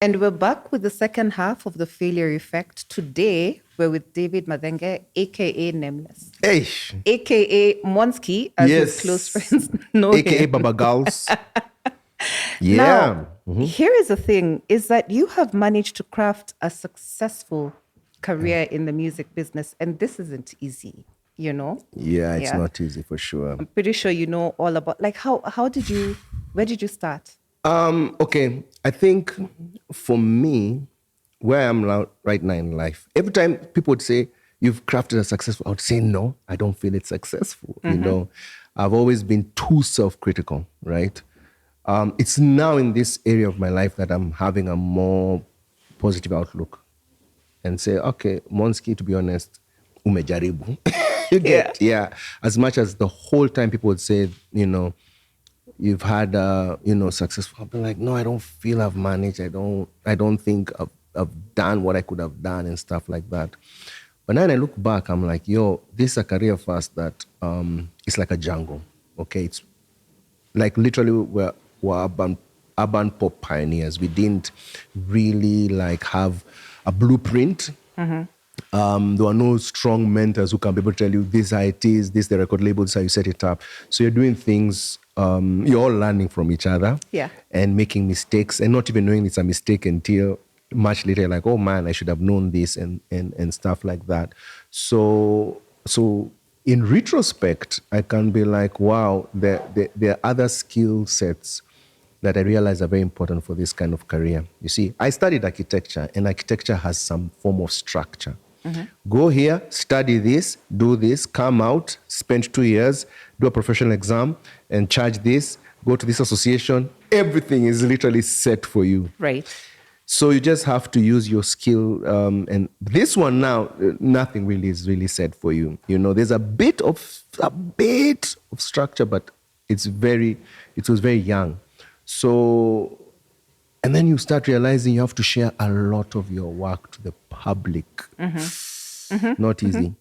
And we're back with the second half of the failure effect. Today, we're with David Madenge, aka Nameless, Hey, aka Monsky, as his close friends know aka him. Baba Gals. Now, here is the thing, is that you have managed to craft a successful career in the music business, and this isn't easy, you know? Yeah, it's not easy for sure. I'm pretty sure you know all about, like, where did you start? Okay, I think for me, where I am right now in life, every time people would say, you've crafted a successful, I would say, no, I don't feel it's successful. You know, I've always been too self-critical, right? It's now in this area of my life that I'm having a more positive outlook and say, okay, Monsky, to be honest, umejaribu. You get, yeah. As much as the whole time people would say, you know, you've had, successful. I'll be like, no, I don't feel I've managed. I don't think I've done what I could have done and stuff like that. But now when I look back, I'm like, yo, this is a career fast that it's like a jungle. Okay, it's like literally we're urban pop pioneers. We didn't really like have a blueprint. There were no strong mentors who can be able to tell you this is how it is, this is the record label, this is how you set it up. So you're doing things, you're all learning from each other and making mistakes and not even knowing it's a mistake until much later, like, oh man, I should have known this and stuff like that. So in retrospect, I can be like, wow, there are other skill sets that I realize are very important for this kind of career. You see, I studied architecture, and architecture has some form of structure. Go here, study this, do this, come out, spend 2 years, do a professional exam, and charge this, go to this association. Everything is literally set for you. Right. So you just have to use your skill. And this one now, nothing really is really set for you. You know, there's a bit of structure, but it was very young. So, and then you start realizing you have to share a lot of your work to the public. Not easy.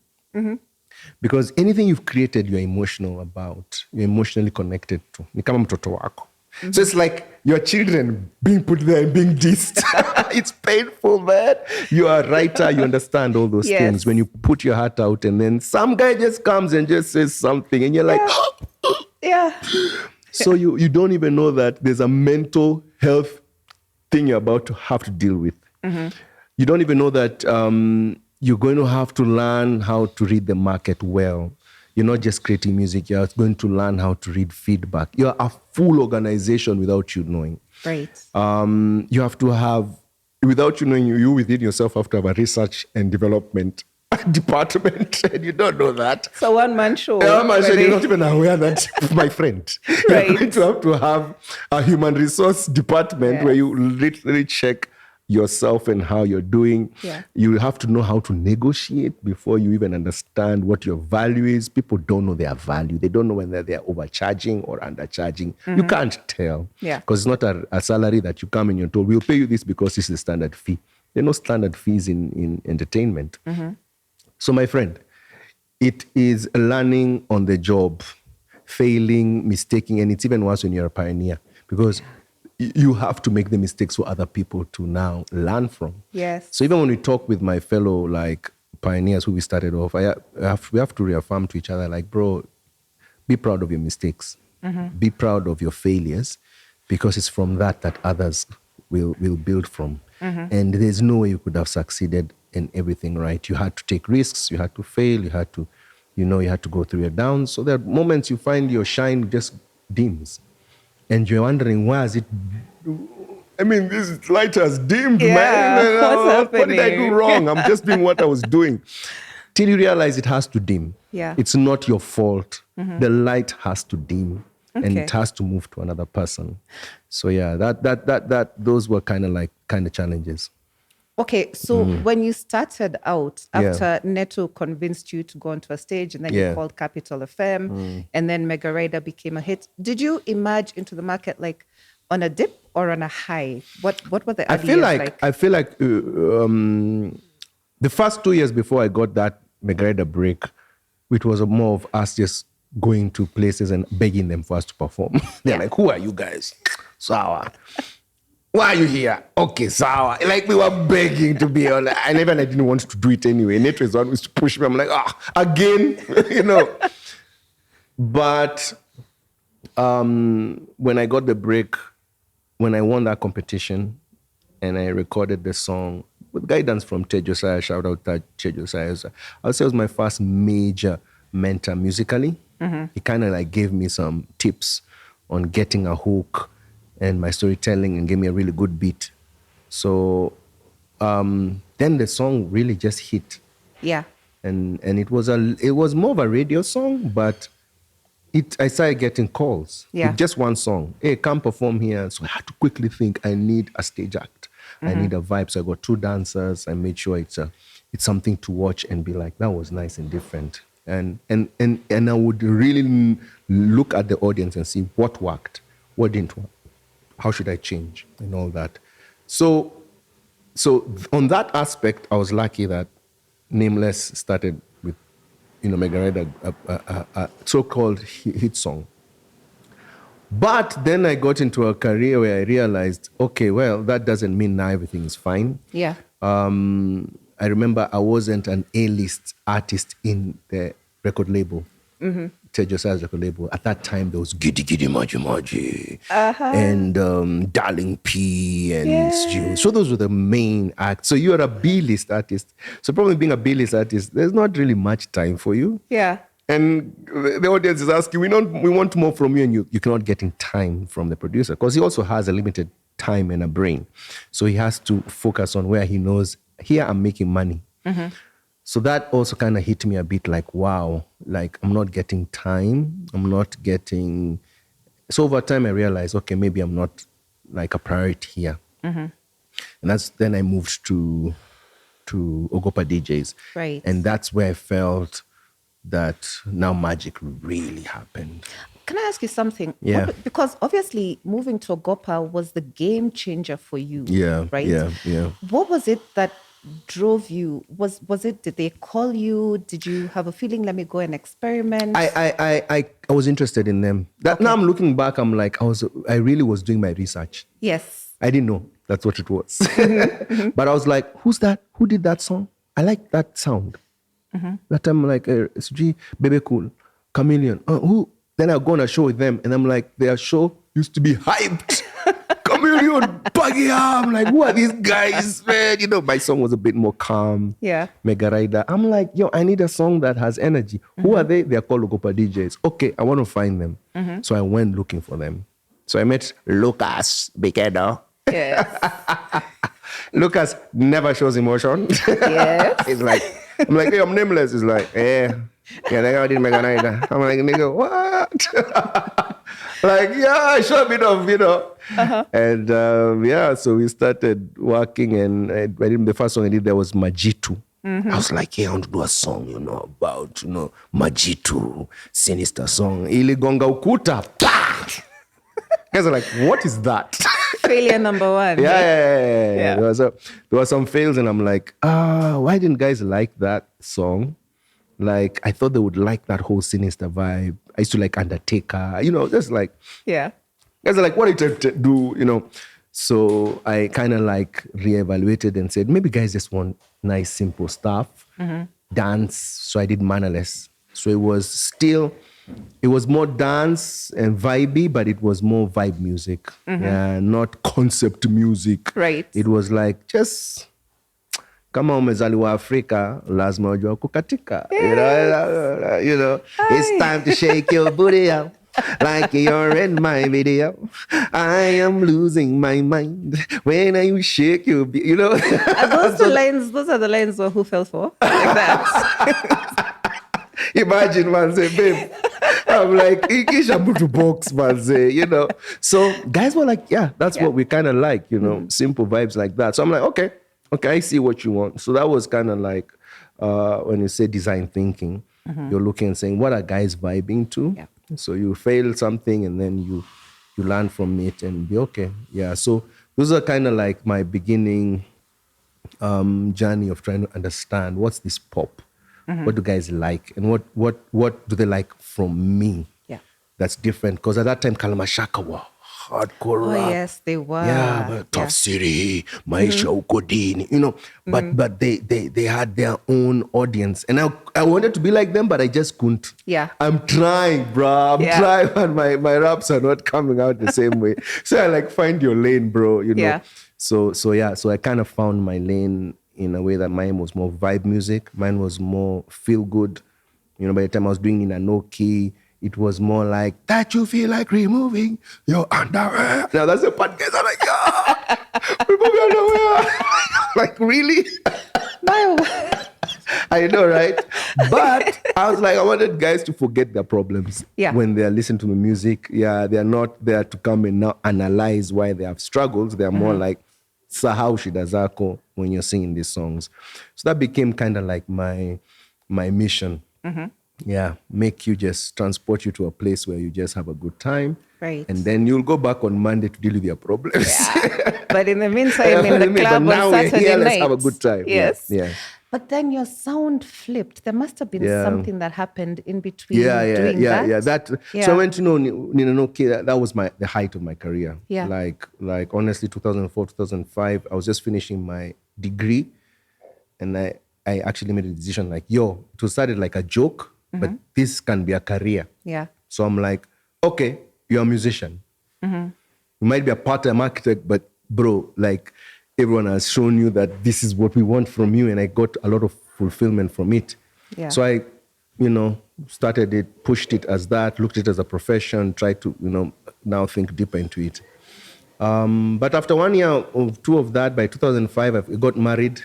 Because anything you've created, you're emotional about, you're emotionally connected to. Ni kama mtoto wako. So it's like your children being put there and being dissed. It's painful, man. You are a writer, you understand all those things. When you put your heart out and then some guy just comes and just says something and you're like, So you don't even know that there's a mental health thing you're about to have to deal with. You don't even know that you're going to have to learn how to read the market well. You're not just creating music, you're going to learn how to read feedback. You're a full organization without you knowing. Right. You have to have, without you knowing, you within yourself have to have a research and development department, and you don't know that. It's a one-man show. You're not even aware that, my friend, you're going to have a human resource department where you literally check yourself and how you're doing. You have to know how to negotiate before you even understand what your value is. People don't know their value. They don't know whether they're overcharging or undercharging. You can't tell. Because it's not a salary that you come and you're told, we'll pay you this because this is the standard fee. There are no standard fees in entertainment. So my friend, it is learning on the job, failing, mistaking, and it's even worse when you're a pioneer because you have to make the mistakes for other people to now learn from. Yes. So even when we talk with my fellow like pioneers who we started off, we have to reaffirm to each other like, bro, be proud of your mistakes. Be proud of your failures because it's from that others will build from. And there's no way you could have succeeded in everything, right? You had to take risks, you had to fail, you had to go through your downs. So there are moments you find your shine just dims. And you're wondering, why is it? I mean, this light has dimmed, man. What's happening? What did I do wrong? I'm just doing what I was doing. Till you realize it has to dim. It's not your fault. The light has to dim. And it has to move to another person. So those were kind of challenges. Okay, so when you started out, after Neto convinced you to go onto a stage and then you called Capital FM and then Megarider became a hit, did you emerge into the market like on a dip or on a high? What were the early years like? I feel like the first 2 years before I got that Megarider break, it was more of us just going to places and begging them for us to perform. They're like, who are you guys? Sour. Why are you here? Okay, sour. Like we were begging to be on. I didn't want to do it anyway. Neto is one who used to push me. I'm like, again, But when I got the break, when I won that competition, and I recorded the song with guidance from Ted Josiah, shout out to Ted Josiah. I would say it was my first major mentor musically. Mm-hmm. He kind of like gave me some tips on getting a hook and my storytelling and gave me a really good beat. So then the song really just hit. Yeah. And it was more of a radio song, but I started getting calls with just one song. Hey, come perform here. So I had to quickly think, I need a stage act. Mm-hmm. I need a vibe. So I got 2 dancers. I made sure it's something to watch and be like, that was nice and different. And I would really look at the audience and see what worked, what didn't work, how should I change, and all that. So on that aspect, I was lucky that Nameless started with, Megarider, a so-called hit song. But then I got into a career where I realized, okay, well, that doesn't mean now everything is fine. Yeah. I remember I wasn't an A-list artist in the record label, Ted Josiah's record label. At that time, there was Giddy Giddy Maji Maji and Darling P and Stu. So those were the main acts. So you're a B-list artist. So probably being a B-list artist, there's not really much time for you. Yeah. And the audience is asking, we want more from you, and you cannot get in time from the producer because he also has a limited time and a brain. So he has to focus on where he knows, here I'm making money. Mm-hmm. So that also kind of hit me a bit like, wow, like I'm not getting time. So over time I realized, okay, maybe I'm not like a priority here. Mm-hmm. And then I moved to Ogopa DJs. Right. And that's where I felt that now magic really happened. Can I ask you something? Yeah. Because obviously moving to Ogopa was the game changer for you. Yeah. Right? Yeah. What was it that drove you? Was it, did they call you? Did you have a feeling, let me go and experiment? I was interested in them. Now I'm looking back, I'm like, I really was doing my research. Yes. I didn't know that's what it was. But I was like, who's that? Who did that song? I like that sound. Mm-hmm. That time I'm like, SG, Bebe Cool, Chameleon. Who? Then I go on a show with them and I'm like, their show used to be hyped. Chameleon, Baggy. I'm like, who are these guys, man? My song was a bit more calm. Yeah. Megarider. I'm like, I need a song that has energy. Mm-hmm. Who are they? They're called Ogopa DJs. Okay, I want to find them. Mm-hmm. So I went looking for them. So I met Lucas Bikedo. Yes. Lucas never shows emotion. Yes. He's like, I'm like, hey, I'm Nameless. He's like, yeah, that guy did Megarider. I'm like, nigga, what? Like, yeah, show a bit of, Uh-huh. And so we started working, and the first song I did there was Majitu. Mm-hmm. I was like, I want to do a song, about, Majitu, sinister song. Ili gonga ukuta. Guys are like, what is that? Failure number 1. Yeah. There were some fails, and I'm like, why didn't guys like that song? Like, I thought they would like that whole sinister vibe. I used to like Undertaker, just like, yeah. Guys are like, what are you trying to do, So I kind of like reevaluated and said, maybe guys just want nice, simple stuff, dance. So I did Mannerless. So it was more dance and vibey, but it was more vibe music, not concept music. Right. It was like, just kama umezaliwa Afrika, lazima ujua kukatika. It's time to shake your booty out. Like you're in my video. I am losing my mind when you shake your Are those are the lines Wahu fell for? Like that. Imagine, man, say, babe. I'm like, to box, man, say, So guys were like, yeah, that's what we kind of like, simple vibes like that. So I'm like, okay, I see what you want. So that was kind of like, when you say design thinking, you're looking and saying, what are guys vibing to? Yeah. So you fail something and then you learn from it and be okay. Yeah. So those are kind of like my beginning journey of trying to understand what's this pop. What do guys like? And what do they like from me? Yeah. That's different. Because at that time, Kalamashaka was hardcore Oh, rap. yes, they were. Yeah, but Tough City, Maisha Ukodini, but they had their own audience. And I wanted to be like them, but I just couldn't. Yeah. I'm trying, bro. I'm trying, and my raps are not coming out the same way. So I find your lane, bro, Yeah. So I kind of found my lane in a way that mine was more vibe music. Mine was more feel good. By the time I was doing in a no key, it was more like that you feel like removing your underwear. Now that's a podcast. I'm like, yeah, remove your underwear. Like, really? No. I know, right? But I was like, I wanted guys to forget their problems when they are listening to the music. Yeah, they are not there to come and now analyze why they have struggles. They are more like, sahau shida zako when you're singing these songs. So that became kind of like my mission. Yeah, make you just transport you to a place where you just have a good time. Right. And then you'll go back on Monday to deal with your problems. Yeah. But in the meantime, in the club on Saturday night. Let's have a good time. Yes. Yeah. But then your sound flipped. There must have been something that happened in between doing that. So I went to Ninonoke. That was the height of my career. Yeah. Like honestly, 2004, 2005, I was just finishing my degree. And I actually made a decision like, it was started like a joke, but this can be a career. Yeah. So I'm like, okay, you're a musician. You might be a part-time architect, but bro, like everyone has shown you that this is what we want from you. And I got a lot of fulfillment from it. Yeah. So I, started it, pushed it as that, looked at it as a profession, tried to, now think deeper into it. But after 1 year or two of that, by 2005, I got married.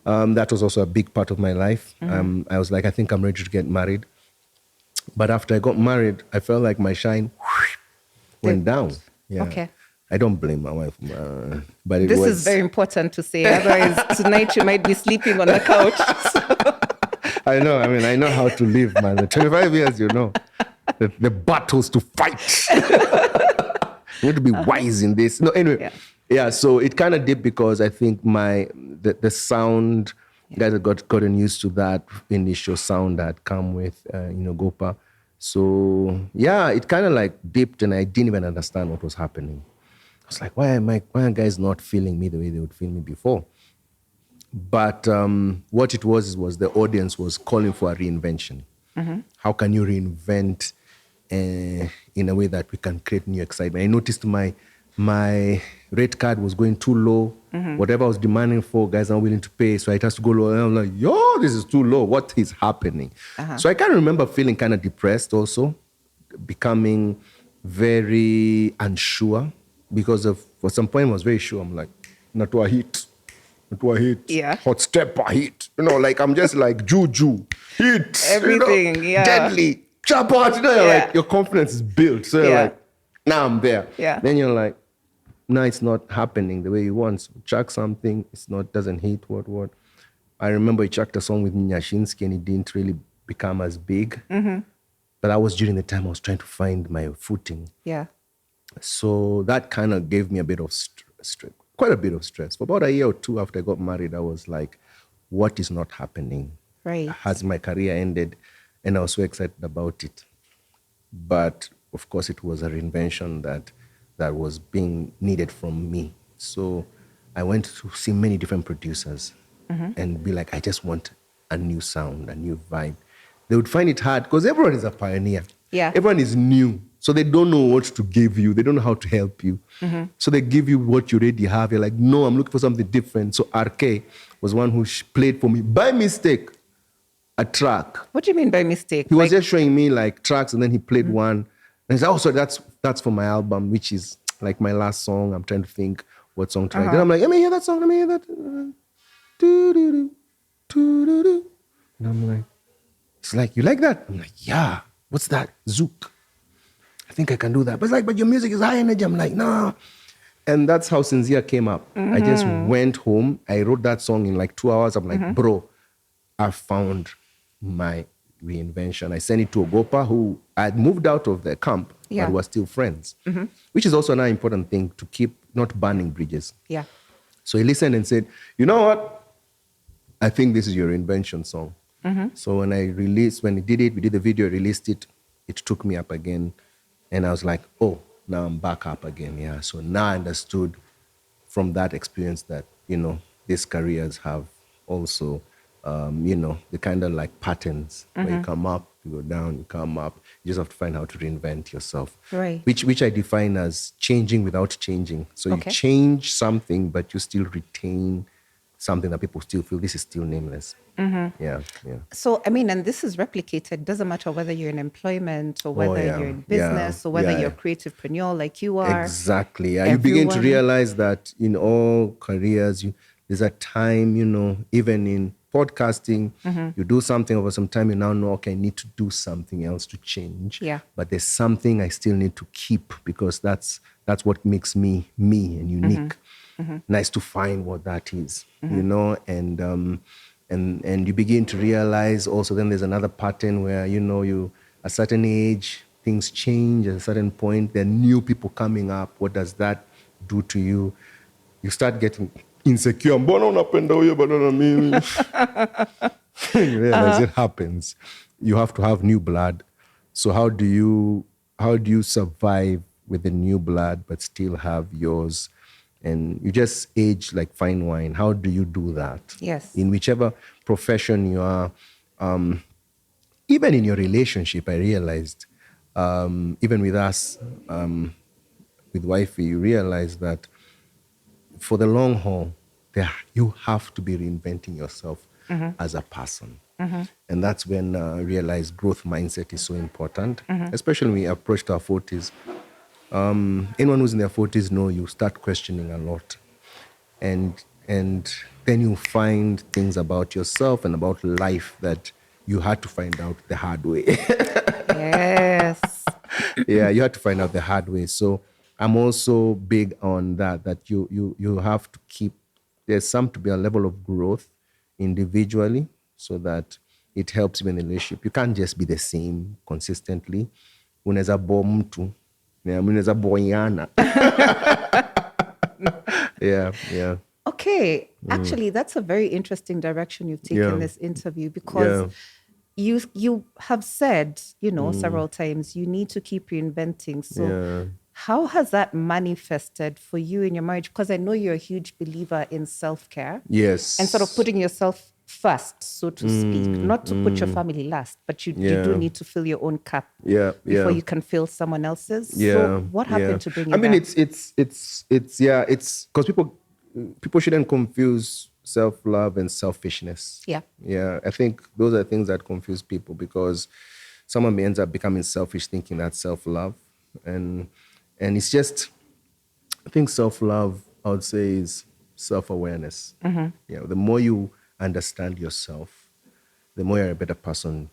That was also a big part of my life. I was like, I think I'm ready to get married. But after I got married, I felt like my shine went down. Yeah. Okay. I don't blame my wife, but this is very important to say. Otherwise, tonight you might be sleeping on the couch. I know. I mean, I know how to live, man. The 25 years, the battles to fight. You need to be wise in this. No, anyway. Yeah, so it kind of dipped because I think the sound, guys had gotten used to that initial sound that come with, Gopa. So, yeah, it kind of like dipped and I didn't even understand what was happening. I was like, why are guys not feeling me the way they would feel me before? But what it was the audience was calling for a reinvention. How can you reinvent in a way that we can create new excitement? I noticed my rate card was going too low. Whatever I was demanding for, guys are not willing to pay. So I had to go low. And I'm like, this is too low. What is happening? So I kind of remember feeling kind of depressed also, becoming very unsure because for some point I was very sure. I'm like, not to a hit. Hot step a hit. Like I'm just like juju, hit. Everything, deadly, chop out. Like your confidence is built. So you're like, now I'm there. Yeah. Then you're like, no, it's not happening the way you want. So chuck something, doesn't hit, what. I remember he chucked a song with Nyashinsky and it didn't really become as big. But that was during the time I was trying to find my footing. Yeah. So that kind of gave me a bit of stress, quite a bit of stress. For about a year or two after I got married, I was like, what is not happening? Right. Has my career ended? And I was so excited about it. But of course, it was a reinvention that was being needed from me. So I went to see many different producers and be like, I just want a new sound, a new vibe. They would find it hard because everyone is a pioneer. Yeah. Everyone is new. So they don't know what to give you. They don't know how to help you. So they give you what you already have. You're like, no, I'm looking for something different. So RK was one who played for me by mistake a track. What do you mean by mistake? He was just showing me like tracks and then he played one. And he said, so that's for my album, which is like my last song. I'm trying to think what song to write. Then I'm like, let me hear that song. Let me hear that. And I'm like, it's like, you like that? I'm like, yeah. What's that? Zouk. I think I can do that. But it's like, but your music is high energy. I'm like, no. And that's how Sincere came up. I just went home. I wrote that song in like 2 hours. I'm like, bro, I found my reinvention. I sent it to Ogopa, who had moved out of the camp, but was still friends, which is also an important thing to keep not burning bridges. Yeah. So he listened and said, you know what? I think this is your reinvention song. So when he did it, we did the video, released it, it took me up again. And I was like, oh, now I'm back up again. Yeah. So now I understood from that experience that, these careers have also, the kind of like patterns where you come up, you go down, you come up. You just have to find how to reinvent yourself. Right. Which I define as changing without changing. So you change something, but you still retain something that people still feel this is still nameless. Yeah. So, I mean, and this is replicated. Doesn't matter whether you're in employment or whether you're in business or whether you're a creativepreneur like you are. Exactly. Yeah. You begin to realize that in all careers, there's a time, even in podcasting, you do something over some time, you now know, okay, I need to do something else to change. Yeah. But there's something I still need to keep because that's what makes me and unique. Nice to find what that is, and you begin to realize also then there's another pattern where, you a certain age, things change. At a certain point, there are new people coming up. What does that do to you? You start getting insecure. Mbona unapenda huyo badala mimi? You realize it happens. You have to have new blood. So how do you survive with the new blood but still have yours? And you just age like fine wine. How do you do that? Yes. In whichever profession you are, even in your relationship, I realized, even with us, with wifey, you realize that for the long haul, you have to be reinventing yourself as a person. And that's when I realized growth mindset is so important, especially when we approach our 40s. Anyone who's in their 40s know you start questioning a lot. And then you find things about yourself and about life that you had to find out the hard way. Yes. Yeah, you had to find out the hard way. So I'm also big on that you have to keep, there's some to be a level of growth individually so that it helps you in the relationship. You can't just be the same consistently. Unaweza bo mtu. Unaweza boyana. Yeah. Okay. Actually, that's a very interesting direction you've taken this interview because you have said, several times, you need to keep reinventing. So how has that manifested for you in your marriage? Because I know you're a huge believer in self-care. Yes. And sort of putting yourself first, so to speak. Not to put your family last, but you do need to fill your own cup before you can fill someone else's. So what happened to bring you back? It's because people shouldn't confuse self-love and selfishness. Yeah. I think those are things that confuse people because someone may end up becoming selfish thinking that's self-love. And it's just, I think self-love, I would say, is self-awareness. The more you understand yourself, the more you're a better person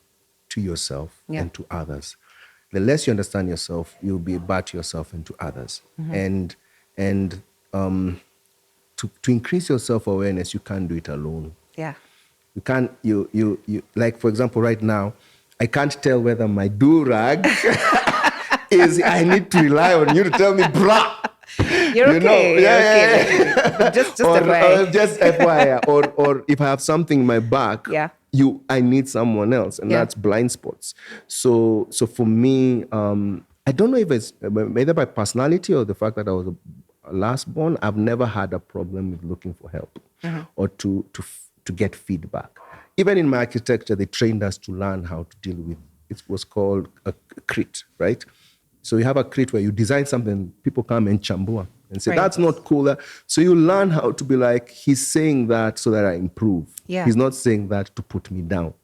to yourself and to others. The less you understand yourself, you'll be bad to yourself and to others. And to increase your self-awareness, you can't do it alone. Yeah. You can't, you like, for example, right now, I can't tell whether my do-rag is, I need to rely on you to tell me, brah. You're okay. Yeah. Just FYI. Just FYI. Or if I have something in my back, I need someone else. And that's blind spots. So for me, I don't know if it's either by personality or the fact that I was a last born, I've never had a problem with looking for help or to get feedback. Even in my architecture, they trained us to learn how to deal with, it was called a crit, right? So you have a crit where you design something, people come and chambua and say, that's not cool. So you learn how to be like, he's saying that so that I improve. Yeah. He's not saying that to put me down.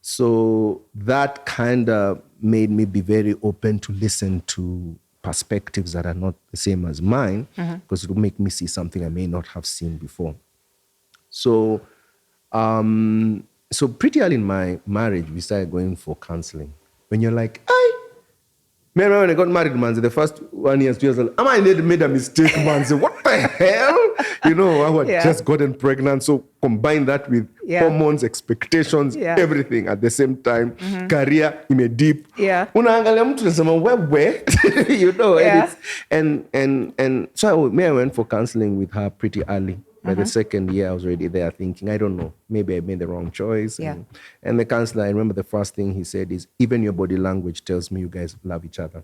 So that kind of made me be very open to listen to perspectives that are not the same as mine, because it will make me see something I may not have seen before. So pretty early in my marriage, we started going for counseling. When you're like, man, when I got married, man, the first 1 year, 2 years, I made a mistake, man. So what the hell? I had just gotten pregnant. So combine that with hormones, expectations, everything at the same time. Career, in a deep. Unaangalia mtu nasema wewe, and so I went for counseling with her pretty early. By the second year, I was already there thinking, I don't know, maybe I made the wrong choice. And the counselor, I remember the first thing he said is, even your body language tells me you guys love each other.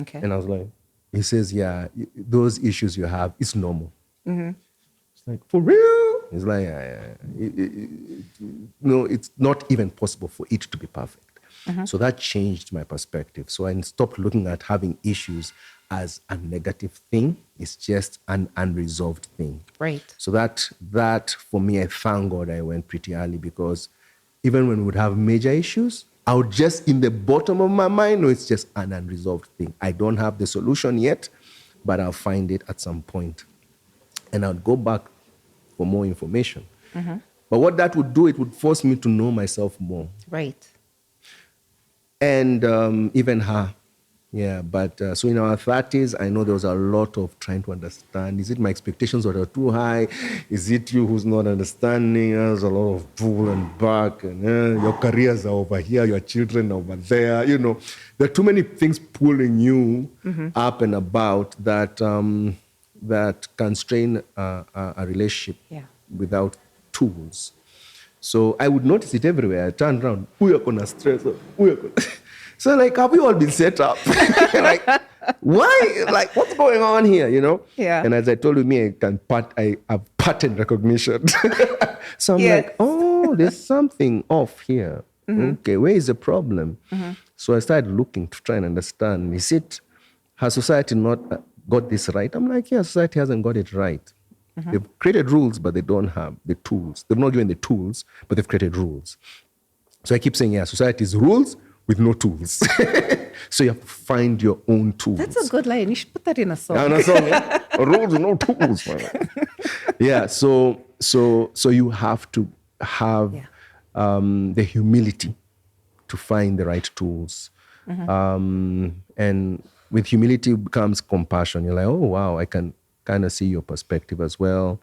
Okay. And I was like, he says, yeah, those issues you have, it's normal. It's like, for real? It's like, no, it's not even possible for it to be perfect. So that changed my perspective. So I stopped looking at having issues as a negative thing. It's just an unresolved thing. Right. So that for me, I thank God I went pretty early, because even when we would have major issues, I would just, in the bottom of my mind, know it's just an unresolved thing. I don't have the solution yet, but I'll find it at some point. And I'll go back for more information. But what that would do, it would force me to know myself more. Right. And even her. Yeah, but so in our 30s, I know there was a lot of trying to understand. Is it my expectations that are too high? Is it you who's not understanding? There's a lot of pull and back, and your careers are over here, your children are over there. You know, there are too many things pulling you up and about that that constrain a relationship without tools. So I would notice it everywhere. I turned around, who are gonna stress? Who are gonna... So like, have we all been set up? Like, why? Like, what's going on here? You know? Yeah. And as I told you, I have pattern recognition. So I'm like, oh, there's something off here. Okay, where is the problem? So I started looking to try and understand. Is it, has society not got this right? I'm like, yeah, society hasn't got it right. They've created rules, but they don't have the tools. They've not given the tools, but they've created rules. So I keep saying, yeah, society's rules with no tools. So you have to find your own tools. That's a good line. You should put that in a song. Yeah, in a song, yeah? Rules with no tools, man. Yeah, so you have to have the humility to find the right tools. And with humility becomes compassion. You're like, oh, wow, I can kind of see your perspective as well.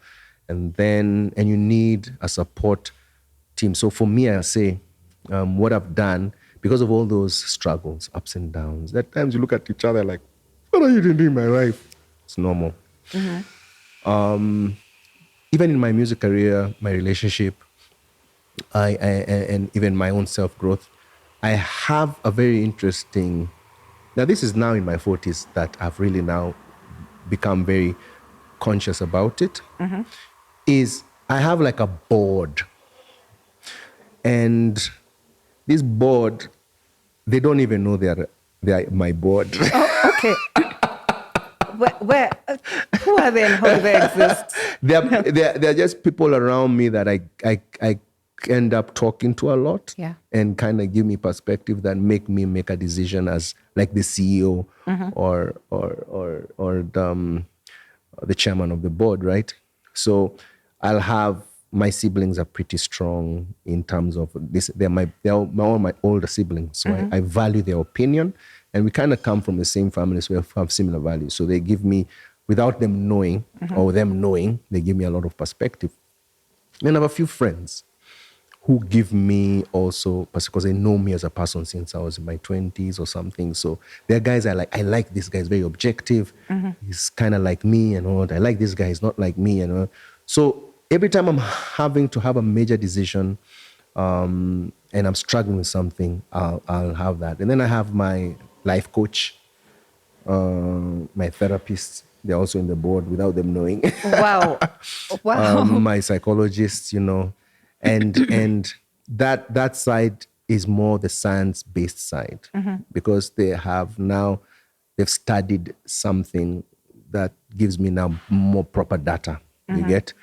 And you need a support team. So for me, I say, what I've done, because of all those struggles, ups and downs, at times you look at each other like, what are you doing in my life? It's normal. Even in my music career, my relationship, and even my own self-growth, I have a very interesting, now this is now in my 40s that I've really now become very conscious about it, is I have like a board. And this board, they don't even know they are my board. Oh, okay. Where who are they and how do they exist? They're just people around me that I end up talking to a lot, and kind of give me perspective that make me make a decision as like the CEO or the chairman of the board, right? So I'll have, my siblings are pretty strong in terms of this. They're all my older siblings, so I value their opinion, and we kind of come from the same family, so we have similar values. So they give me, without them knowing or them knowing, they give me a lot of perspective. And I have a few friends who give me also, because they know me as a person since I was in my 20s or something. So they're guys I like this guy, is very objective. He's kind of like me and all. I like this guy, he's not like me and all. So every time I'm having to have a major decision and I'm struggling with something, I'll have that. And then I have my life coach, my therapist. They're also in the board without them knowing. Wow. Wow. My psychologist, you know. And that side is more the science-based side, because they've studied something that gives me now more proper data, you get?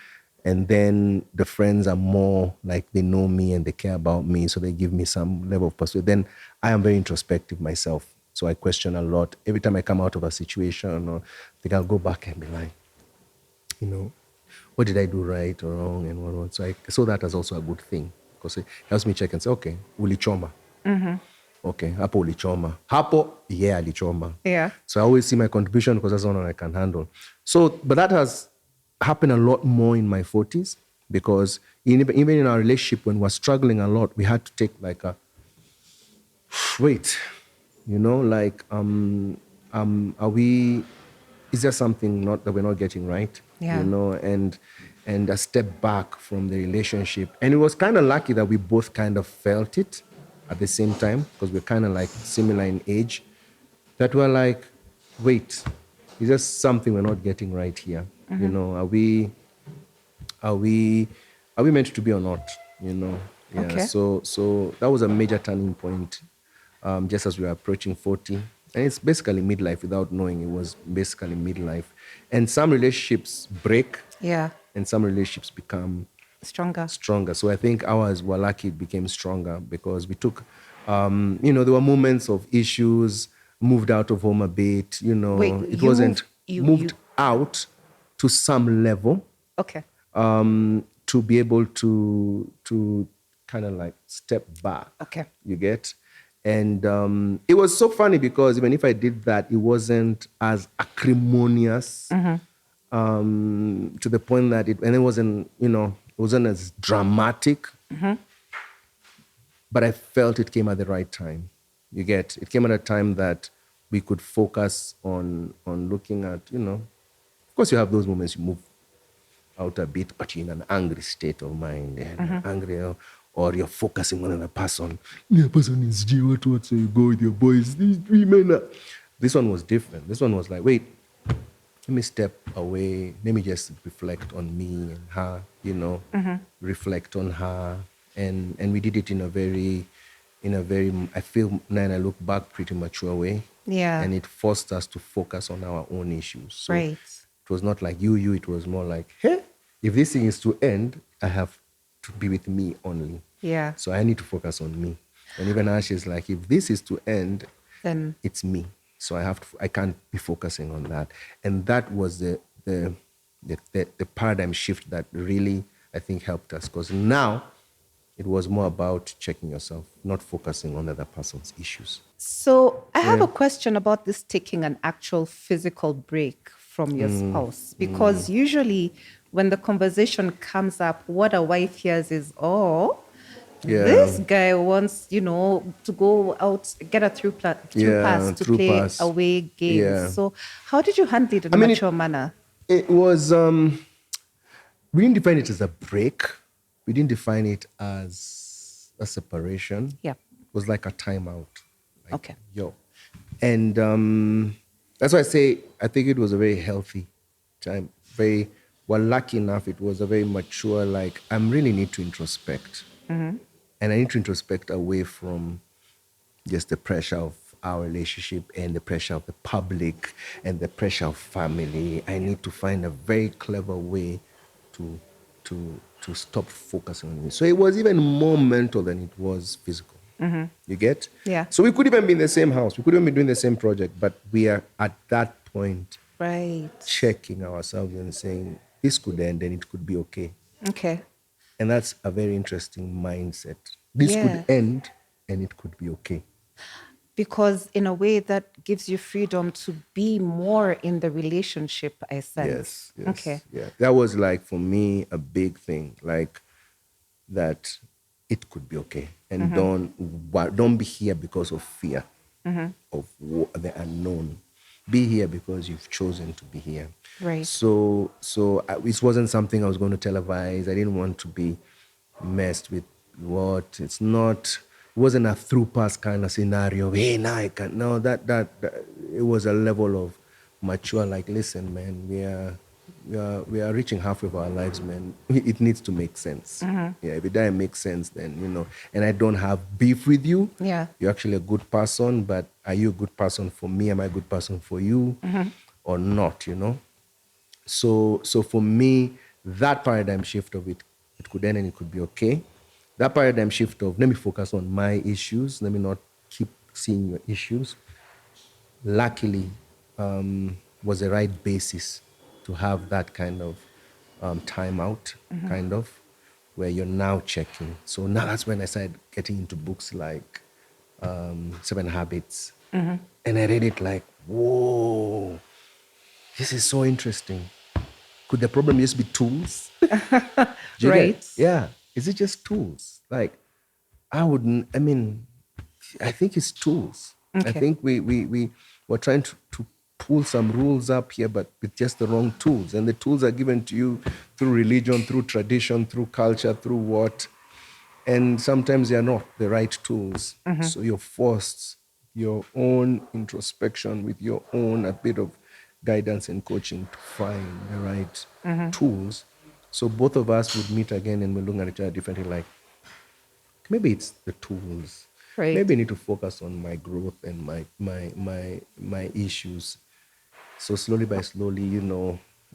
And then the friends are more like, they know me and they care about me, so they give me some level of perspective. Then I am very introspective myself, so I question a lot. Every time I come out of a situation, or I think I'll go back and be like, you know, what did I do right or wrong and what? So that is also a good thing, because it helps me check and say, okay, ulichoma. Okay, hapo ulichoma. Hapo, yeah, alichoma. Yeah. So I always see my contribution, because that's the one I can handle. So, but that has happened a lot more in my 40s, because even in our relationship, when we're struggling a lot, we had to take like a, wait, you know, like, is there something that we're not getting right? Yeah. You know, and a step back from the relationship. And it was kind of lucky that we both kind of felt it at the same time, because we're kind of like similar in age, that we're like, wait, It's just something we're not getting right here. You know, are we meant to be or not? You know, yeah. Okay. So that was a major turning point. Just as we were approaching 40, and it's basically midlife. Without knowing, it was basically midlife. And some relationships break. Yeah. And some relationships become stronger. So I think ours were lucky it became stronger because we took, there were moments of issues, moved out of home a bit, Wait, it wasn't moved out to some level. Okay. To be able to kind of like step back. Okay. You get? And it was so funny because even if I did that, it wasn't as acrimonious. To the point that it wasn't as dramatic. But I felt it came at the right time. You get? It came at a time that we could focus on looking at, of course you have those moments you move out a bit, but you're in an angry state of mind. Angry, or you're focusing on another person. The person is G, what, so you go with your boys, these women. This one was different. This one was like, wait, let me step away. Let me just reflect on me and her, reflect on her. And we did it in a very, I feel now I look back, pretty mature way. Yeah. And it forced us to focus on our own issues. So right. It was not like you, it was more like, hey, if this thing is to end, I have to be with me only. Yeah. So I need to focus on me. And even Ash is like, if this is to end, then it's me. So I can't be focusing on that. And that was the paradigm shift that really, I think, helped us. Because now it was more about checking yourself, not focusing on the other person's issues. So I have a question about this taking an actual physical break from your spouse. Because usually when the conversation comes up, what a wife hears is, this guy wants, to go out, get a through pass to play away games. Yeah. So how did you handle it in a mature manner? It was, we didn't define it as a break. We didn't define it as a separation. Yeah. It was like a timeout. Like, okay. And that's why I say I think it was a very healthy time. Well, lucky enough, it was a very mature, like, I really need to introspect. And I need to introspect away from just the pressure of our relationship and the pressure of the public and the pressure of family. I need to find a very clever way to stop focusing on me. So it was even more mental than it was physical. You get? Yeah. So we could even be in the same house. We could even be doing the same project, but we are at that point checking ourselves and saying, this could end and it could be okay. Okay. And that's a very interesting mindset. This could end and it could be okay. Because in a way that gives you freedom to be more in the relationship, I sense. Yes. Okay. Yeah. That was like, for me, a big thing. Like, that it could be okay. And don't be here because of fear of the unknown. Be here because you've chosen to be here. Right. So it wasn't something I was going to televise. I didn't want to be messed with what. It's not, it wasn't a through pass kind of scenario. Hey, now I can. No, that it was a level of mature, like, listen, man, we are reaching halfway of our lives, man. It needs to make sense. Yeah, if it doesn't make sense, then, and I don't have beef with you. Yeah. You're actually a good person, but are you a good person for me? Am I a good person for you? Or not, So for me, that paradigm shift of it could end and it could be okay. That paradigm shift of, let me focus on my issues, let me not keep seeing your issues, luckily, was the right basis to have that kind of timeout, kind of, where you're now checking. So now that's when I started getting into books like 7 Habits. And I read it like, whoa, this is so interesting. Could the problem just be tools? Right. Yeah. Is it just tools? Like, I think it's tools. Okay. I think we were trying to pull some rules up here, but with just the wrong tools. And the tools are given to you through religion, through tradition, through culture, through what. And sometimes they are not the right tools. So you're forced your own introspection with your own, a bit of guidance and coaching to find the right tools. So both of us would meet again and we're looking at each other differently, like, maybe it's the tools. Right. Maybe I need to focus on my growth and my issues. So slowly by slowly,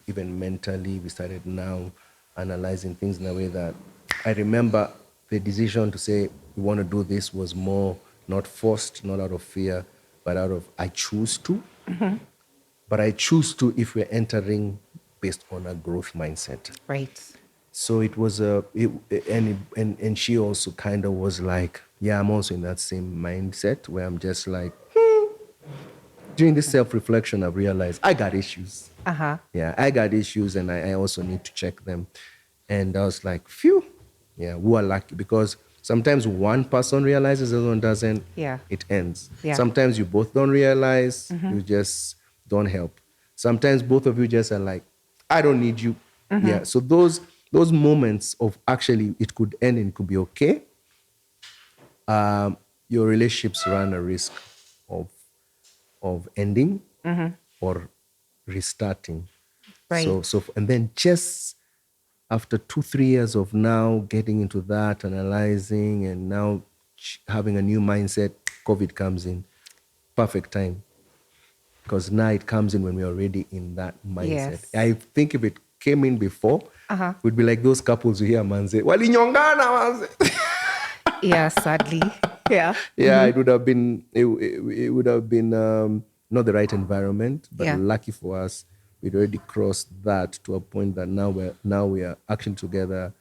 even mentally, we started now analyzing things in a way that I remember the decision to say we want to do this was more not forced, not out of fear, but out of I choose to. But I choose to if we're entering based on a growth mindset. Right. So it was and she also kind of was like, yeah, I'm also in that same mindset where I'm just like, during this self-reflection, I've realized I got issues. Yeah, I got issues and I also need to check them. And I was like, phew, yeah, we are lucky because sometimes one person realizes, the other one doesn't. Yeah. It ends. Yeah. Sometimes you both don't realize, you just don't help. Sometimes both of you just are like, I don't need you. Yeah, so those moments of actually it could end and it could be okay, your relationships run a risk of ending or restarting. Right. So and then just after 2-3 years of now getting into that, analyzing, and now having a new mindset, COVID comes in. Perfect time. Because now it comes in when we're already in that mindset. Yes. I think if it came in before, we'd be like those couples who hear man say, "Walinyongana manze." Yeah, sadly. Yeah. Yeah, it would have been not the right environment, but Yeah. lucky for us, we'd already crossed that to a point that now we are actually together,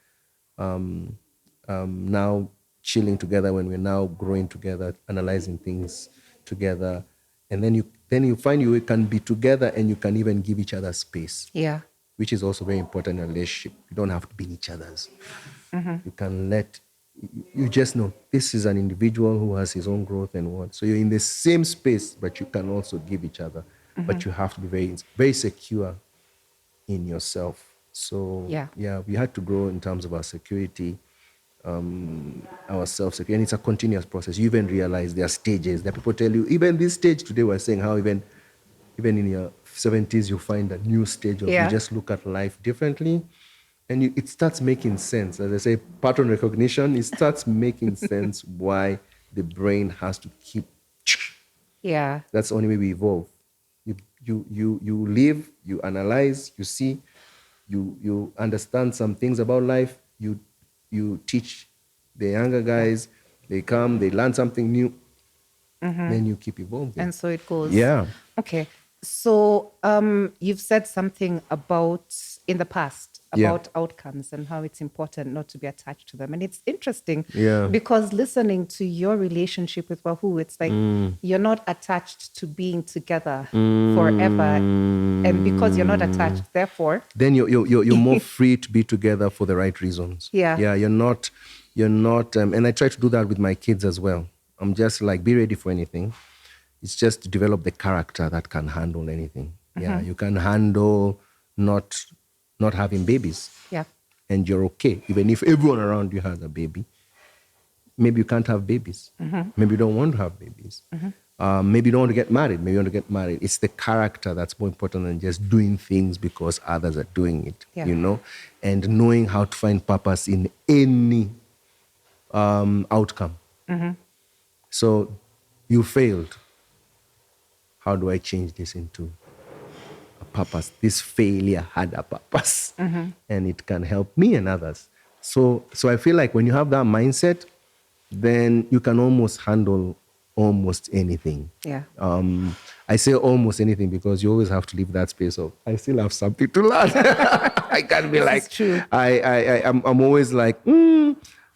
now chilling together when we're now growing together, analyzing things together, and then you find you can be together and you can even give each other space. Yeah. Which is also very important in a relationship. You don't have to be each other's. You can you just know this is an individual who has his own growth and what. So you're in the same space, but you can also give each other. But you have to be very, very secure in yourself. So Yeah. we had to grow in terms of our security, our self-security. And it's a continuous process. You even realize there are stages that people tell you, even this stage today, we're saying how even in your 70s, you find a new stage of you just look at life differently. And it starts making sense. As I say, pattern recognition, it starts making sense why the brain has to keep. Yeah. That's the only way we evolve. You live, you analyze, you see, you understand some things about life, you teach the younger guys, they come, they learn something new, then you keep evolving. And so it goes. Yeah. Okay. So you've said something about in the past about outcomes and how it's important not to be attached to them. And it's interesting because listening to your relationship with Wahu, it's like you're not attached to being together forever. And because you're not attached, therefore... Then you're more free to be together for the right reasons. Yeah. Yeah, you're not, and I try to do that with my kids as well. I'm just like, be ready for anything. It's just to develop the character that can handle anything. Yeah, you can handle not having babies. Yeah. And you're okay. Even if everyone around you has a baby, maybe you can't have babies. Maybe you don't want to have babies. Maybe you don't want to get married. Maybe you want to get married. It's the character that's more important than just doing things because others are doing it, and knowing how to find purpose in any outcome. So you failed. How do I change this into a purpose? This failure had a purpose, and it can help me and others. So I feel like when you have that mindset, then you can almost handle almost anything. Yeah. I say almost anything because you always have to leave that space of, I still have something to learn. I can't be like, true. I'm always like,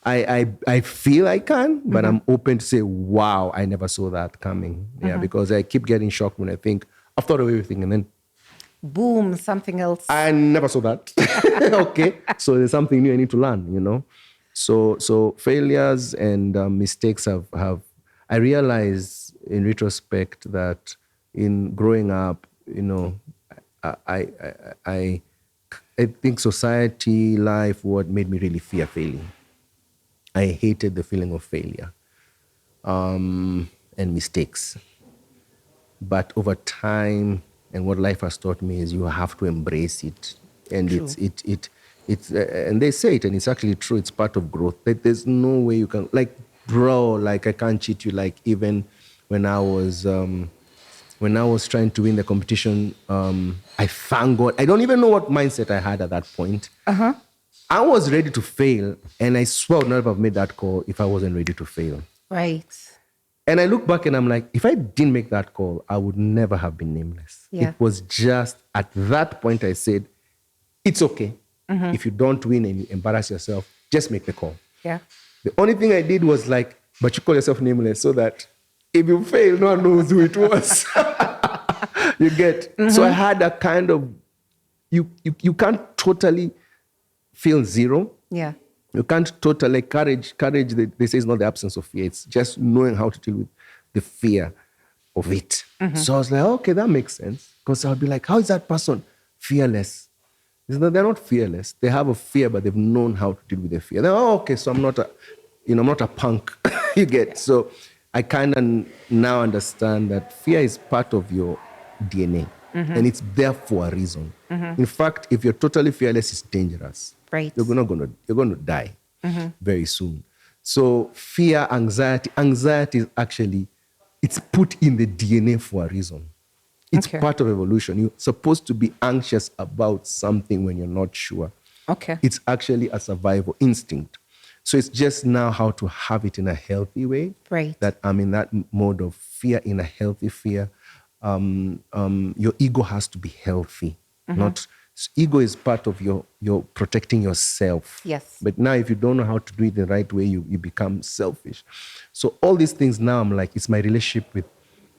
I feel I can, but I'm open to say, wow, I never saw that coming. Yeah, because I keep getting shocked when I think, I've thought of everything, and then boom, something else. I never saw that. Okay, so there's something new I need to learn, So failures and mistakes have I realize in retrospect that in growing up, I think society, life, what made me really fear failing. I hated the feeling of failure and mistakes. But over time, And what life has taught me is you have to embrace it. And True. it's and they say it, and it's actually true. It's part of growth. There's no way you can, like, bro, like, I can't cheat you. Like, even when I was trying to win the competition, I thank God. I don't even know what mindset I had at that point. I was ready to fail, and I swear I would never have made that call if I wasn't ready to fail. Right. And I look back and I'm like, if I didn't make that call, I would never have been nameless. Yeah. It was just at that point I said, it's okay. If you don't win and you embarrass yourself, just make the call. Yeah. The only thing I did was like, but you call yourself nameless so that if you fail, no one knows who it was. You get? So I had a kind of, you can't totally feel zero. Yeah. You can't totally, courage, they say, is not the absence of fear. It's just knowing how to deal with the fear of it. So I was like, okay, that makes sense. Because I'll be like, how is that person fearless? They're not fearless. They have a fear, but they've known how to deal with the fear. They're, okay, so I'm not a punk. You get? So I kind of now understand that fear is part of your DNA. And it's there for a reason. In fact, if you're totally fearless, it's dangerous. Right. You're going to die very soon. So fear, anxiety is actually, it's put in the DNA for a reason. It's part of evolution. You're supposed to be anxious about something when you're not sure. Okay. It's actually a survival instinct. So it's just now how to have it in a healthy way. Right. That I'm in that mode of fear, in a healthy fear. Your ego has to be healthy. Ego is part of your protecting yourself. Yes. But now if you don't know how to do it the right way, you become selfish. So all these things now, I'm like, it's my relationship with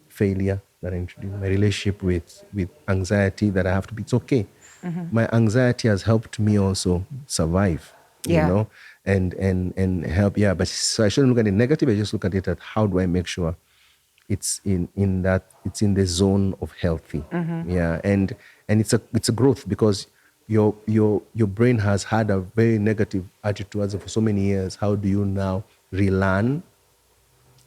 failure that I introduced, my relationship with anxiety that I have to be, it's okay. My anxiety has helped me also survive, you know, and help. Yeah, but so I shouldn't look at it negative. I just look at it at how do I make sure it's in the zone of healthy. Yeah, and it's a growth, because your brain has had a very negative attitude towards it for so many years. How do you now relearn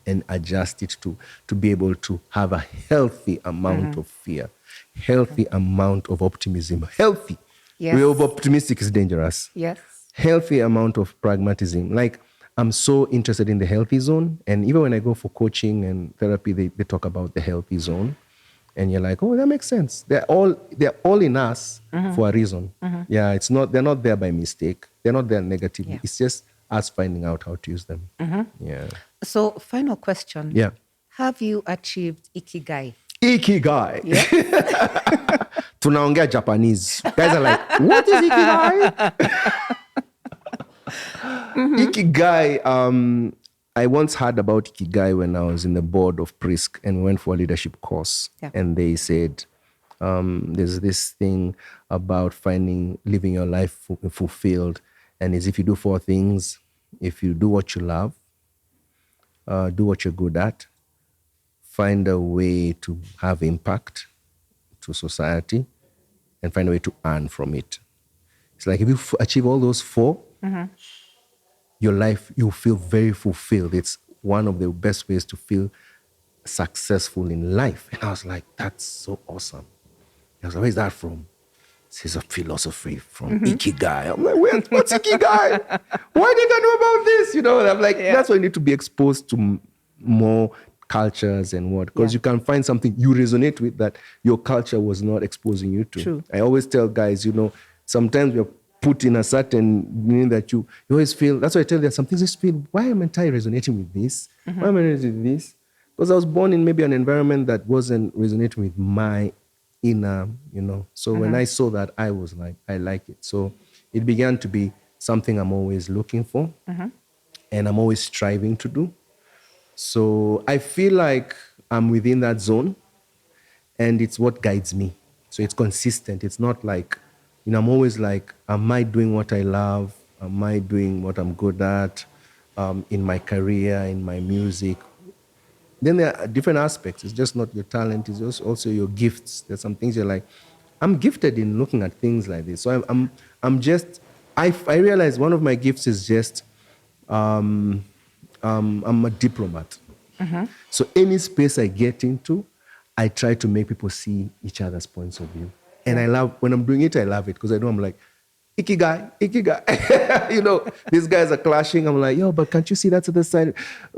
and adjust it to be able to have a healthy amount of fear, healthy amount of optimism, healthy. Yes. Real optimistic is dangerous. Yes. Healthy amount of pragmatism. Like, I'm so interested in the healthy zone. And even when I go for coaching and therapy, they talk about the healthy zone. And you're like, oh, that makes sense. They're all in us for a reason. Yeah, they're not there by mistake. They're not there negatively. Yeah. It's just us finding out how to use them. Yeah. So, final question. Yeah. Have you achieved Ikigai? Ikigai. Yeah. Tunaongea Japanese. Guys are like, what is Ikigai? Ikigai, I once heard about Ikigai when I was in the board of Prisk and went for a leadership course. Yeah. And they said, there's this thing about living your life fulfilled. And is if you do 4 things, if you do what you love, do what you're good at, find a way to have impact to society, and find a way to earn from it. It's like if you achieve all those 4, your life, you feel very fulfilled. It's one of the best ways to feel successful in life. And I was like, that's so awesome. I was like, where's that from? This is a philosophy from Ikigai. I'm like, what's Ikigai? Why did I know about this? You know, and I'm like, that's why you need to be exposed to more cultures and what, because you can find something you resonate with that your culture was not exposing you to. True. I always tell guys, you know, sometimes you're put in a certain meaning that you always feel, that's why I tell you, some things just feel, why am I resonating with this? Why am I resonating with this? Because I was born in maybe an environment that wasn't resonating with my inner, you know. So when I saw that, I was like, I like it. So it began to be something I'm always looking for and I'm always striving to do. So I feel like I'm within that zone and it's what guides me. So it's consistent. It's not like, you know, I'm always like, am I doing what I love? Am I doing what I'm good at in my career, in my music? Then there are different aspects. It's just not your talent. It's also your gifts. There's some things you're like, I'm gifted in looking at things like this. So I realize one of my gifts is just, I'm a diplomat. So any space I get into, I try to make people see each other's points of view. And I love, when I'm doing it, I love it because I know I'm like, ikigai. You know, these guys are clashing. I'm like, yo, but can't you see that to the side?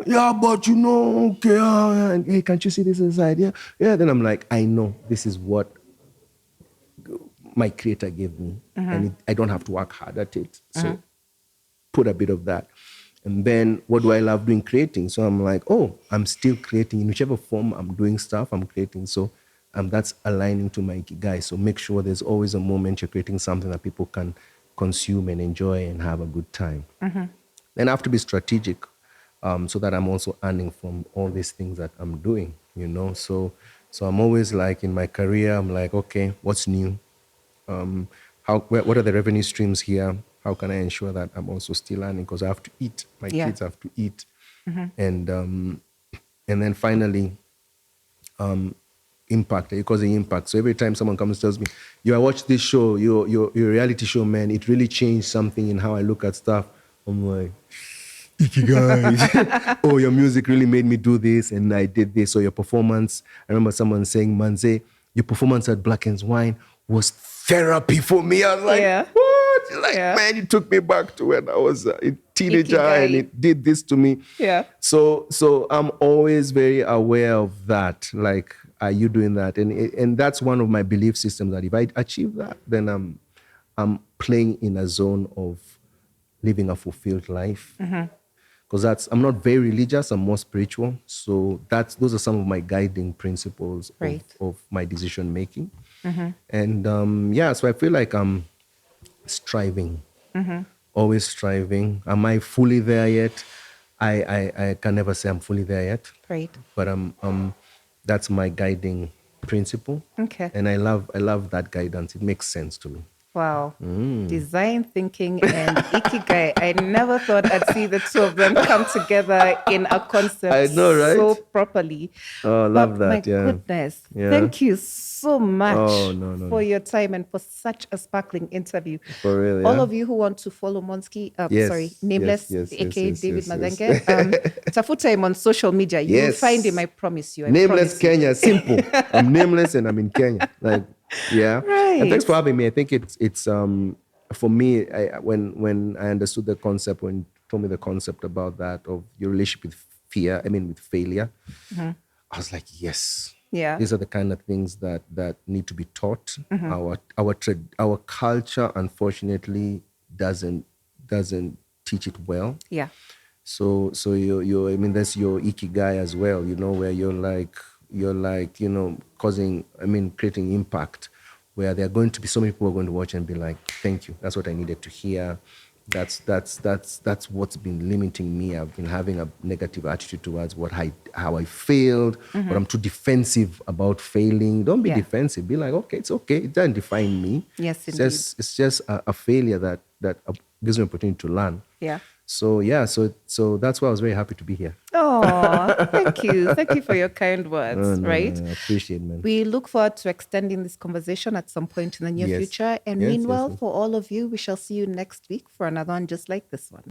Yeah, but you know, okay. And, hey, can't you see this to the side? Yeah. Yeah. Then I'm like, I know this is what my creator gave me. And I don't have to work hard at it. So put a bit of that. And then what do I love doing? Creating. So I'm like, oh, I'm still creating in whichever form I'm doing stuff, I'm creating. So that's aligning to my ikigai. So make sure there's always a moment you're creating something that people can consume and enjoy and have a good time. Then I have to be strategic so that I'm also earning from all these things that I'm doing, you know. So I'm always like in my career, I'm like, okay, what's new? What are the revenue streams here? How can I ensure that I'm also still earning? Because I have to eat. My kids have to eat. And then finally, impact. You cause the impact. So every time someone comes and tells me, I watched this show, your reality show, man, it really changed something in how I look at stuff. I'm like, ikigai. Oh, your music really made me do this, and I did this. Or your performance. I remember someone saying, Manze, your performance at Black and Wine was therapy for me. I was like, what? Like, man, it took me back to when I was a teenager ikigai. And it did this to me. Yeah. So I'm always very aware of that. Like, are you doing that? And that's one of my belief systems, that if I achieve that, then I'm playing in a zone of living a fulfilled life. Because I'm not very religious, I'm more spiritual. So those are some of my guiding principles of my decision making. And so I feel like I'm striving, always striving. Am I fully there yet? I can never say I'm fully there yet. Right. But that's my guiding principle. Okay. And I love that guidance. It makes sense to me. Wow. Design thinking and ikigai. I never thought I'd see the two of them come together in a concept I know, right? so properly. Oh, love that. My goodness. Yeah. Thank you so much for your time and for such a sparkling interview. For real, All of you who want to follow Monski, Nameless, aka David Mazenge, tafuta him on social media. You will find him, I promise you. Nameless Kenya, simple. I'm nameless and I'm in Kenya. Like, yeah. Right. And thanks for having me. I think it's for me, when I understood the concept, when you told me the concept about that of your relationship with failure, I was like, yes. Yeah. These are the kind of things that need to be taught. Our culture, unfortunately, doesn't teach it well. Yeah. So that's your ikigai as well, you know, where you're like, you know, creating impact, where there are going to be so many people who are going to watch and be like, thank you. That's what I needed to hear. That's what's been limiting me. I've been having a negative attitude towards how I failed, but I'm too defensive about failing. Don't be defensive. Be like, okay, it's okay. It doesn't define me. Yes, indeed. It's just a failure that gives me an opportunity to learn. Yeah. So that's why I was very happy to be here. Oh, thank you. Thank you for your kind words, right? I appreciate it, man. We look forward to extending this conversation at some point in the near future. And meanwhile, for all of you, we shall see you next week for another one just like this one.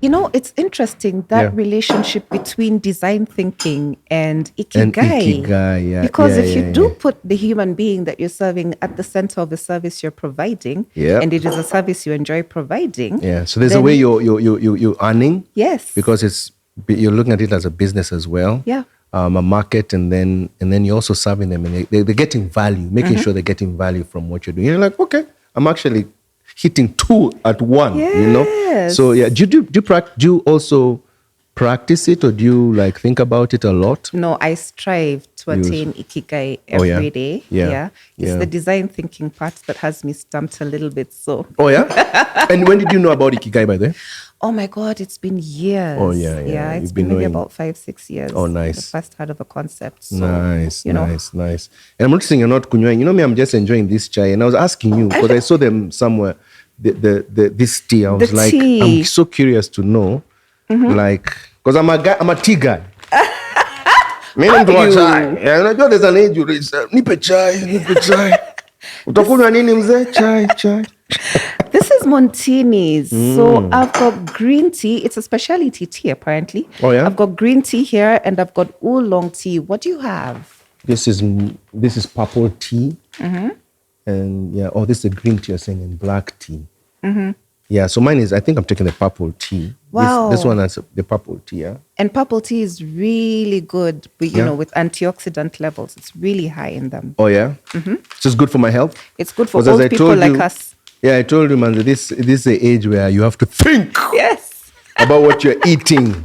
You know, it's interesting, that relationship between design thinking and ikigai. Because if you do put the human being that you're serving at the center of the service you're providing, and it is a service you enjoy providing. Yeah. So there's a way you're earning. Yes. Because you're looking at it as a business as well. Yeah. A market, and then you're also serving them, and they're getting value, making sure they're getting value from what you're doing. You're like, okay, I'm actually hitting two at one. You know. So yeah, do you also practice it, or do you like think about it a lot? No, I strive to attain ikigai every day. Yeah. It's the design thinking part that has me stumped a little bit. So. Oh yeah. And when did you know about ikigai, by the way? Oh my God, it's been years. Oh yeah. It's been maybe about 5-6 years. Oh, nice. The first heard of a concept. So, nice. And I'm noticing you're not kunywaing. You know me, I'm just enjoying this chai. And I was asking you, because I saw them somewhere, this tea. I was like, I'm so curious to know, like, because I'm a tea guy. Mimi ndo wa chai. Unajua there's an age you reach. Nipe chai. Utakunywa nini mzee? Chai. This is Montini's. So I've got green tea. It's a specialty tea, apparently. Oh, yeah? I've got green tea here, and I've got oolong tea. What do you have? This is purple tea. And yeah, this is a green tea you're saying, and black tea. Yeah, so mine is, I think I'm taking the purple tea. Wow. This one has the purple tea, yeah. And purple tea is really good, with, you know, with antioxidant levels. It's really high in them. Oh, yeah? So it's good for my health? It's good for old people like us. Yeah, I told you, man, that this is the age where you have to think about what you're eating.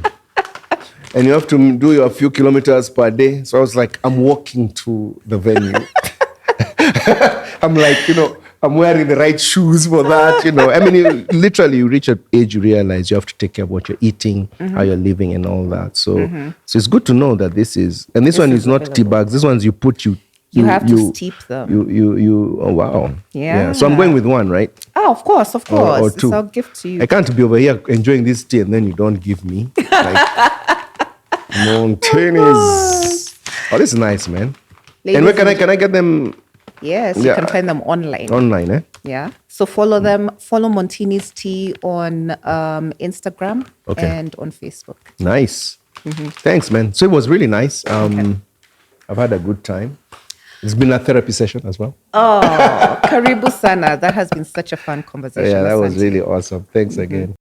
And you have to do your few kilometers per day. So I was like, I'm walking to the venue. I'm like, you know, I'm wearing the right shoes for that, you know. I mean, you reach an age you realize you have to take care of what you're eating, how you're living and all that. So so it's good to know that this one is not tea bags. This one's you have to steep them. Oh, wow. Yeah. So I'm going with one, right? Oh, of course. Or two. It's our gift to you. I can't be over here enjoying this tea and then you don't give me. Like, Mountainous. Oh, this is nice, man. Ladies, and where can I get them? Yes, you can find them online. Online, eh? Yeah. So follow them. Follow Montini's Tea on Instagram and on Facebook. Nice. Thanks, man. So it was really nice. I've had a good time. It's been a therapy session as well. Oh, karibu sana. That has been such a fun conversation. Yeah, that was really awesome. Thanks again.